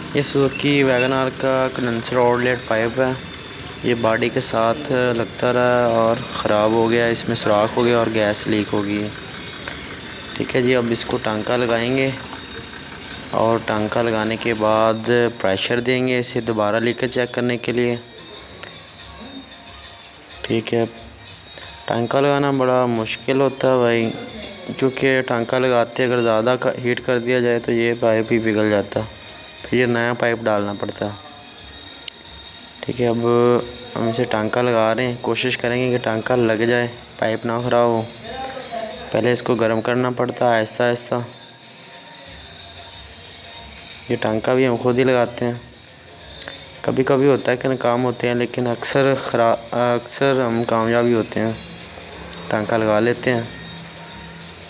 ये Suzuki wagon are का condenser outlet pipe है। ये बॉडी के साथ लगता रहा और ख़राब हो गया, इसमें सुराख हो गया और गैस लीक हो गई। ठीक है जी, अब इसको टांका लगाएंगे और टांका लगाने के बाद प्रेशर देंगे इसे दोबारा लीकेज चेक करने के लिए। ठीक है, टांका लगाना बड़ा मुश्किल होता है भाई, क्योंकि टांका लगाते अगर ज़्यादा हीट कर दिया जाए तो ये पाइप ही पिघल जाता, फिर ये नया पाइप डालना पड़ता। ठीक है, अब हम इसे टांका लगा रहे हैं, कोशिश करेंगे कि टांका लग जाए, पाइप ना ख़राब हो। पहले इसको गर्म करना पड़ता है आहिस्ता आहिस्ता। ये टांका भी हम खुद ही लगाते हैं, कभी कभी होता है कि नाकाम होते हैं, लेकिन अक्सर हम कामयाब ही होते हैं, टांका लगा लेते हैं।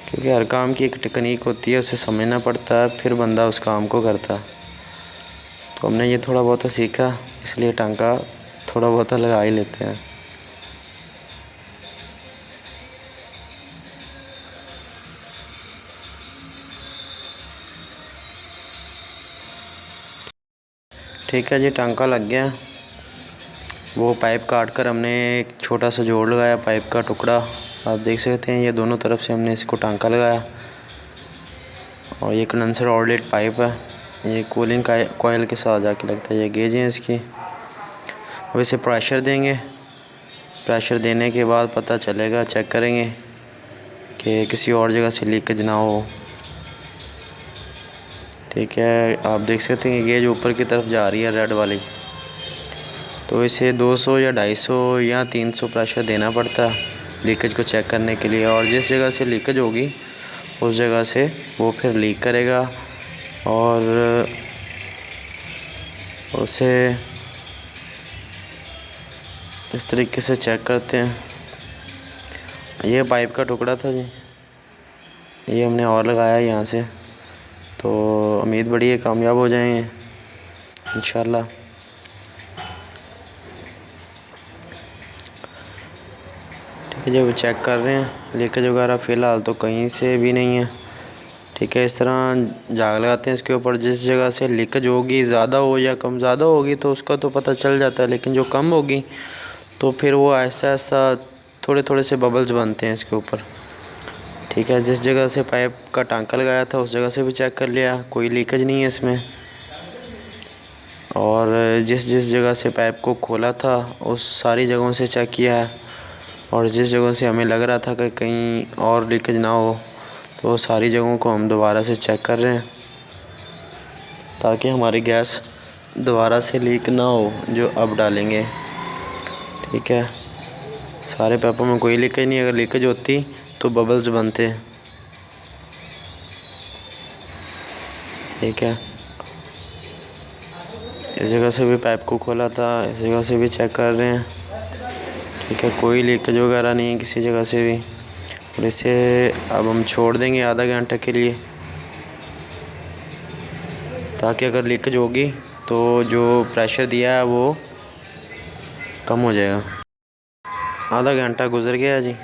क्योंकि हर काम की एक टेक्निक होती है, उसे समझना पड़ता है, फिर बंदा उस काम को करता है। तो हमने ये थोड़ा बहुत सीखा, इसलिए टांका थोड़ा बहुत लगा ही लेते हैं। ठीक है जी, टांका लग गया। वो पाइप काट कर हमने एक छोटा सा जोड़ लगाया, पाइप का टुकड़ा आप देख सकते हैं। ये दोनों तरफ से हमने इसको टांका लगाया और ये कंडेंसर आउटलेट पाइप है, ये कूलिंग कॉइल के साथ जाके लगता है। ये गेज है इसकी। अब इसे प्रेशर देंगे, प्रेशर देने के बाद पता चलेगा, चेक करेंगे कि किसी और जगह से लीकेज ना हो। ठीक है, आप देख सकते हैं गेज ऊपर की तरफ जा रही है रेड वाली, तो इसे 200 या 250 या 300 प्रेशर देना पड़ता है लीकेज को चेक करने के लिए। और जिस जगह से लीकेज होगी उस जगह से वो फिर लीक करेगा और उसे इस तरीके से चेक करते हैं। ये पाइप का टुकड़ा था जी, ये हमने और लगाया यहाँ से, तो उम्मीद बड़ी है कामयाब हो जाएंगे इंशाल्लाह। ठीक है, जब चेक कर रहे हैं लीकेज वगैरह फ़िलहाल तो कहीं से भी नहीं है। ठीक है, इस तरह जाग लगाते हैं इसके ऊपर। जिस जगह से लीकेज होगी, ज़्यादा हो या कम, ज़्यादा होगी तो उसका तो पता चल जाता है, लेकिन जो कम होगी तो फिर वो ऐसा ऐसा थोड़े थोड़े से बबल्स बनते हैं इसके ऊपर। ठीक है, जिस जगह से पाइप का टांका लगाया था उस जगह से भी चेक कर लिया, कोई लीकेज नहीं है इसमें। और जिस जिस जगह से पाइप को खोला था उस सारी जगहों से चेक किया है, और जिस जगह से हमें लग रहा था कि कहीं और लीकेज ना हो तो सारी जगहों को हम दोबारा से चेक कर रहे हैं, ताकि हमारी गैस दोबारा से लीक ना हो जो अब डालेंगे। ठीक है, सारे पाइपों में कोई लीकेज नहीं, अगर लीकेज होती तो बबल्स बनते। ठीक है, इस जगह से भी पाइप को खोला था, इस जगह से भी चेक कर रहे हैं। ठीक है, कोई लीकेज वगैरह नहीं है किसी जगह से भी। और इसे अब हम छोड़ देंगे आधा घंटा के लिए, ताकि अगर लीकेज होगी तो जो प्रेशर दिया है वो कम हो जाएगा। आधा घंटा गुजर गया जी,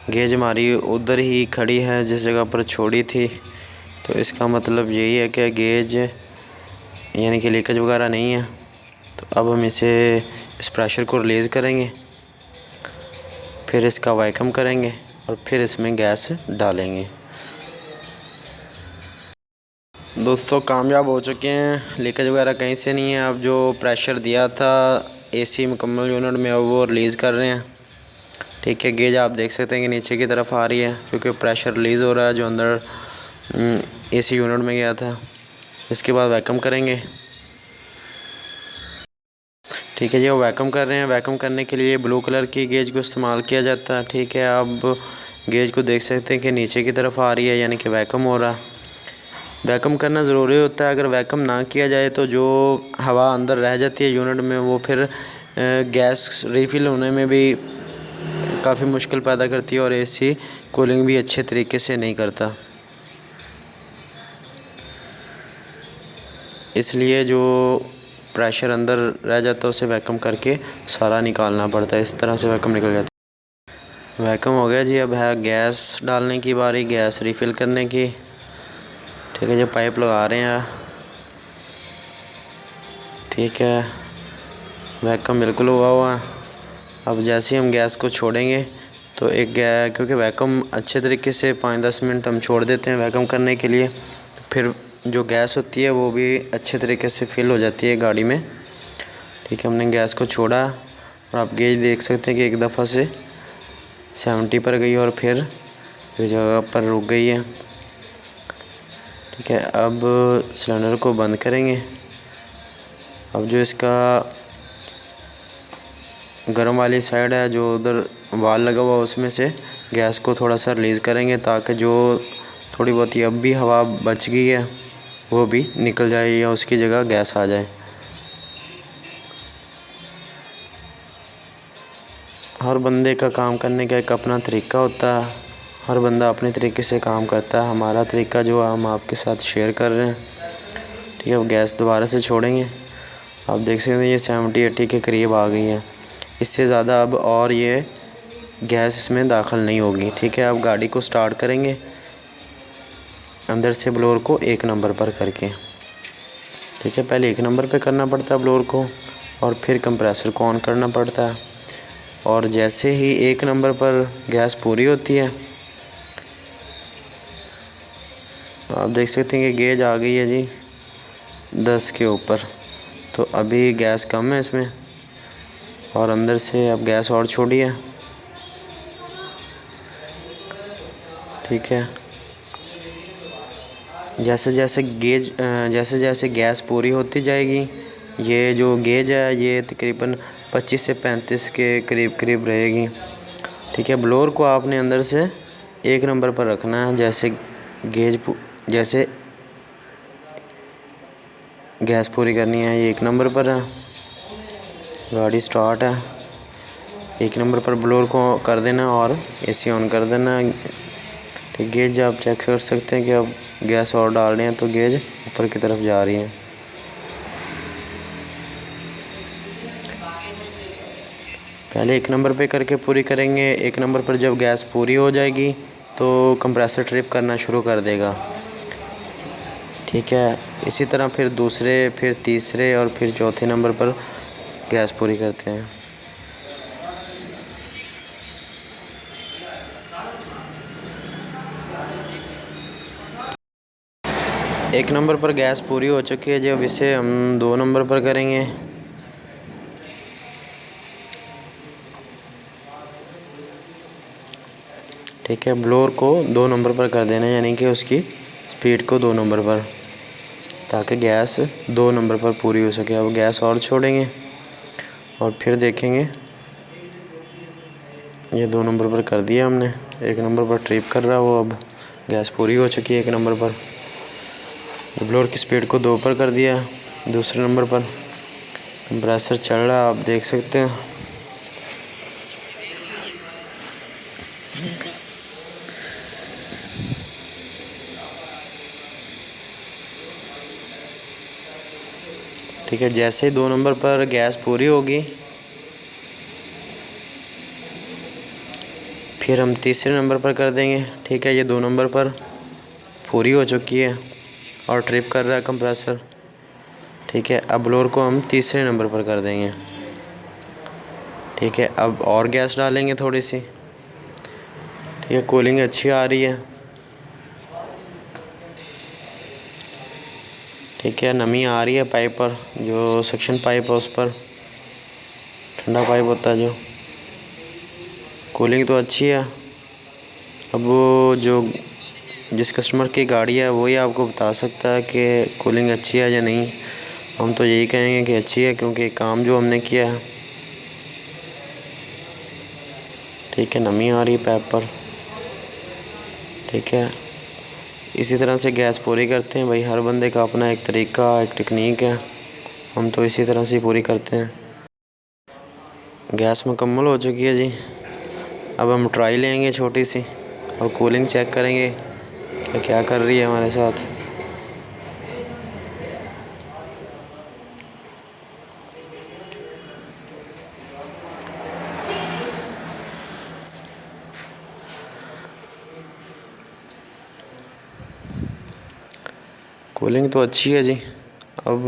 गेज हमारी उधर ही खड़ी है जिस जगह पर छोड़ी थी, तो इसका मतलब यही है कि गेज यानी कि लीकेज वगैरह नहीं है। तो अब हम इस प्रेशर को रिलीज़ करेंगे, फिर इसका वैक्यूम करेंगे और फिर इसमें गैस डालेंगे। दोस्तों कामयाब हो चुके हैं, लीकेज वगैरह कहीं से नहीं है। अब जो प्रेशर दिया था एसी मुकम्मल यूनिट में अब वो रिलीज़ कर रहे हैं। ठीक है, गेज आप देख सकते हैं कि नीचे की तरफ आ रही है, क्योंकि प्रेशर रिलीज़ हो रहा है जो अंदर एसी यूनिट में गया था। इसके बाद वैक्यूम करेंगे। ठीक है जी, वो वैक्यूम कर रहे हैं। वैक्यूम करने के लिए ब्लू कलर की गेज को इस्तेमाल किया जाता है। ठीक है, अब गेज को देख सकते हैं कि नीचे की तरफ आ रही है, यानी कि वैक्यूम हो रहा है। वैक्यूम करना ज़रूरी होता है, अगर वैक्यूम ना किया जाए तो जो हवा अंदर रह जाती है यूनिट में वो फिर गैस रीफ़िल होने में भी काफ़ी मुश्किल पैदा करती है और एसी कूलिंग भी अच्छे तरीके से नहीं करता। इसलिए जो प्रेशर अंदर रह जाता है उसे वैक्यूम करके सारा निकालना पड़ता है। इस तरह से वैक्यूम निकल जाता है। वैक्यूम हो गया जी, अब है गैस डालने की बारी, गैस रिफ़िल करने की। ठीक है, जो पाइप लगा रहे हैं ठीक है, वैक्यूम बिल्कुल हुआ है। अब जैसे ही हम गैस को छोड़ेंगे तो क्योंकि वैक्यूम अच्छे तरीके से 5-10 मिनट हम छोड़ देते हैं वैक्यूम करने के लिए, तो फिर जो गैस होती है वो भी अच्छे तरीके से फिल हो जाती है गाड़ी में। ठीक है, हमने गैस को छोड़ा और आप गेज देख सकते हैं कि एक दफ़ा से 70 पर गई और फिर जगह पर रुक गई है। ठीक है, अब सिलेंडर को बंद करेंगे। अब जो इसका गर्म वाली साइड है, जो उधर वाल लगा हुआ उसमें से गैस को थोड़ा सा रिलीज़ करेंगे ताकि जो थोड़ी बहुत अब भी हवा बच गई है वो भी निकल जाए या उसकी जगह गैस आ जाए। हर बंदे का काम करने का एक अपना तरीका होता है, हर बंदा अपने तरीके से काम करता है। हमारा तरीका जो हम आपके साथ शेयर कर रहे हैं। ठीक है, अब गैस दोबारा से छोड़ेंगे। आप देख सकते हैं ये 70-80 के करीब आ गई है। इससे ज़्यादा अब और ये गैस इसमें दाखिल नहीं होगी। ठीक है, अब गाड़ी को स्टार्ट करेंगे अंदर से ब्लोअर को 1 नंबर पर करके। ठीक है, पहले 1 नंबर पे करना पड़ता है ब्लोअर को और फिर कंप्रेसर को ऑन करना पड़ता है। और जैसे ही 1 नंबर पर गैस पूरी होती है, आप देख सकते हैं कि गेज आ गई है जी 10 के ऊपर। तो अभी गैस कम है इसमें और अंदर से अब गैस और छोड़ी है। ठीक है, जैसे जैसे गैस पूरी होती जाएगी, ये जो गेज है ये तकरीबन 25 से 35 के करीब रहेगी। ठीक है, ब्लोअर को आपने अंदर से 1 नंबर पर रखना है। जैसे गैस पूरी करनी है, ये 1 नंबर पर है। गाड़ी स्टार्ट है, 1 नंबर पर ब्लोअर को कर देना और एसी ऑन कर देना। ठीक, गेज आप चेक कर सकते हैं कि अब गैस और डाल रहे हैं तो गेज ऊपर की तरफ जा रही है। पहले 1 नंबर पे करके पूरी करेंगे। 1 नंबर पर जब गैस पूरी हो जाएगी तो कंप्रेसर ट्रिप करना शुरू कर देगा। ठीक है, इसी तरह फिर दूसरे, फिर तीसरे और फिर चौथे नंबर पर गैस पूरी करते हैं। 1 नंबर पर गैस पूरी हो चुकी है। जब इसे हम 2 नंबर पर करेंगे। ठीक है, ब्लोअर को 2 नंबर पर कर देना है, यानी कि उसकी स्पीड को 2 नंबर पर, ताकि गैस 2 नंबर पर पूरी हो सके। अब गैस और छोड़ेंगे और फिर देखेंगे ये 2 नंबर पर कर दिया हमने। 1 नंबर पर ट्रिप कर रहा है वो। अब गैस पूरी हो चुकी है 1 नंबर पर। ब्लोअर की स्पीड को 2 पर कर दिया दूसरे नंबर पर। कंप्रेसर चल रहा है, आप देख सकते हैं। ठीक है, जैसे ही 2 नंबर पर गैस पूरी होगी फिर हम तीसरे नंबर पर कर देंगे। ठीक है, ये 2 नंबर पर पूरी हो चुकी है और ट्रिप कर रहा है कंप्रेसर। ठीक है, अब ब्लोअर को हम तीसरे नंबर पर कर देंगे। ठीक है, अब और गैस डालेंगे थोड़ी सी। ठीक है, कूलिंग अच्छी आ रही है। ठीक है, नमी आ रही है पाइप पर, जो सक्शन पाइप है उस पर, ठंडा पाइप होता है जो। कूलिंग तो अच्छी है। अब वो जो जिस कस्टमर की गाड़ी है वही आपको बता सकता है कि कूलिंग अच्छी है या नहीं। हम तो यही कहेंगे कि अच्छी है, क्योंकि काम जो हमने किया है। ठीक है, नमी आ रही है पाइप पर। ठीक है, इसी तरह से गैस पूरी करते हैं भाई। हर बंदे का अपना एक तरीका, एक टेक्निक है। हम तो इसी तरह से पूरी करते हैं। गैस मुकम्मल हो चुकी है जी। अब हम ट्राई लेंगे छोटी सी और कूलिंग चेक करेंगे कि क्या कर रही है हमारे साथ। कूलिंग तो अच्छी है जी। अब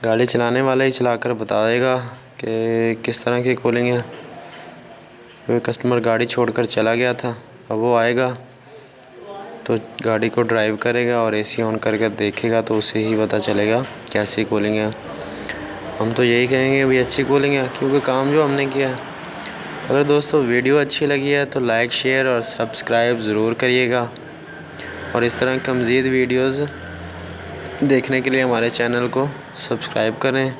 गाड़ी चलाने वाला ही चलाकर बता देगा कि किस तरह की कूलिंग है। कोई कस्टमर गाड़ी छोड़कर चला गया था, अब वो आएगा तो गाड़ी को ड्राइव करेगा और एसी ऑन करके देखेगा तो उसे ही पता चलेगा कैसी कूलिंग है। हम तो यही कहेंगे भाई अच्छी कूलिंग है, क्योंकि काम जो हमने किया है। अगर दोस्तों वीडियो अच्छी लगी है तो लाइक शेयर और सब्सक्राइब ज़रूर करिएगा, और इस तरह की मज़ीद वीडियोज़ देखने के लिए हमारे चैनल को सब्सक्राइब करें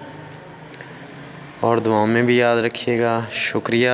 और दुआओं में भी याद रखिएगा। शुक्रिया।